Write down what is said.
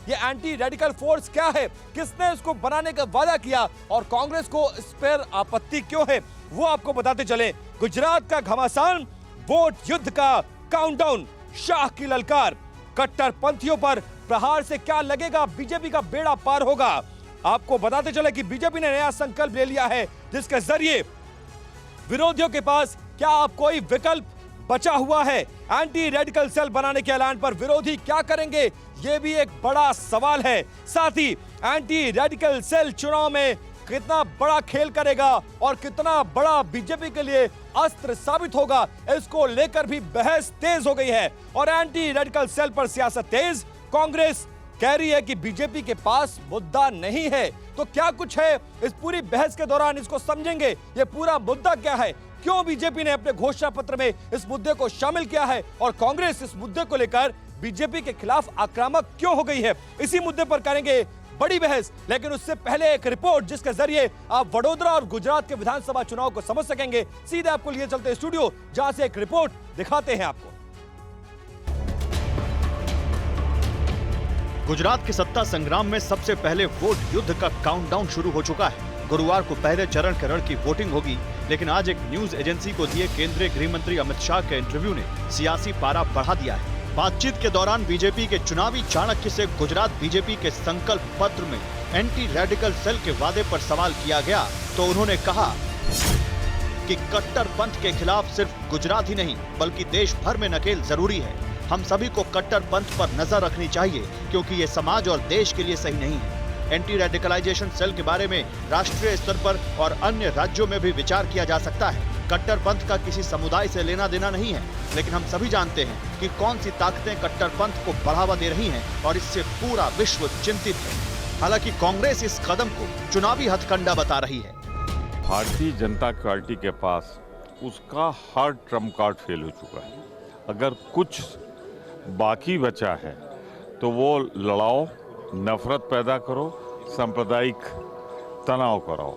ये anti radical force क्या है, किसने इसको बनाने का वादा किया और कांग्रेस को इस पर आपत्ति क्यों है, वो आपको बताते चले। गुजरात का घमासान, वोट युद्ध का काउंटडाउन, शाह की ललकार, कट्टरपंथियों पर प्रहार से क्या लगेगा, बीजेपी का बेड़ा पार होगा। आपको बताते चले कि बीजेपी ने नया संकल्प ले लिया है जिसके जरिए विरोधियों के पास क्या अब कोई विकल्प बचा हुआ है। एंटी रेडिकल सेल बनाने के ऐलान पर विरोधी क्या करेंगे, यह भी एक बड़ा सवाल है। साथ ही एंटी रेडिकल सेल चुनाव में कितना बड़ा खेल करेगा और कितना बड़ा बीजेपी के लिए अस्त्र साबित होगा, इसको लेकर भी बहस तेज हो गई है। और एंटी रेडिकल सेल पर सियासत तेज, कांग्रेस कह रही है कि बीजेपी के पास मुद्दा नहीं है। तो क्या कुछ है इस पूरी बहस के दौरान, इसको समझेंगे। ये पूरा मुद्दा क्या है, क्यों बीजेपी ने अपने घोषणा पत्र में इस मुद्दे को शामिल किया है और कांग्रेस इस मुद्दे को लेकर बीजेपी के खिलाफ आक्रामक क्यों हो गई है, इसी मुद्दे पर करेंगे बड़ी बहस। लेकिन उससे पहले एक रिपोर्ट जिसके जरिए आप वडोदरा और गुजरात के विधानसभा चुनाव को समझ सकेंगे। सीधे आपको लिए चलते स्टूडियो जहां से एक रिपोर्ट दिखाते हैं आपको। गुजरात के सत्ता संग्राम में सबसे पहले वोट युद्ध का काउंटडाउन शुरू हो चुका है। गुरुवार को पहले चरण के रण की वोटिंग होगी, लेकिन आज एक न्यूज एजेंसी को दिए केंद्रीय गृह मंत्री अमित शाह के इंटरव्यू ने सियासी पारा बढ़ा दिया है। बातचीत के दौरान बीजेपी के चुनावी चाणक्य से गुजरात बीजेपी के संकल्प पत्र में एंटी रेडिकल सेल के वादे पर सवाल किया गया तो उन्होंने कहा कि कट्टरपंथ के खिलाफ सिर्फ गुजरात ही नहीं बल्कि देश भर में नकेल जरूरी है। हम सभी को कट्टरपंथ पर नजर रखनी चाहिए क्योंकि ये समाज और देश के लिए सही नहीं है। एंटी रेडिकलाइजेशन सेल के बारे में राष्ट्रीय स्तर पर और अन्य राज्यों में भी विचार किया जा सकता है। कट्टरपंथ का किसी समुदाय से लेना देना नहीं है, लेकिन हम सभी जानते हैं कि कौन सी ताकतें कट्टरपंथ को बढ़ावा दे रही हैं और इससे पूरा विश्व चिंतित है। हालांकि कांग्रेस इस कदम को चुनावी हथकंडा बता रही है। भारतीय जनता पार्टी के पास उसका हर ट्रम्प कार्ड फेल हो चुका है। अगर कुछ बाकी बचा है तो वो लड़ाओ, नफरत पैदा करो, सांप्रदायिक तनाव कराओ।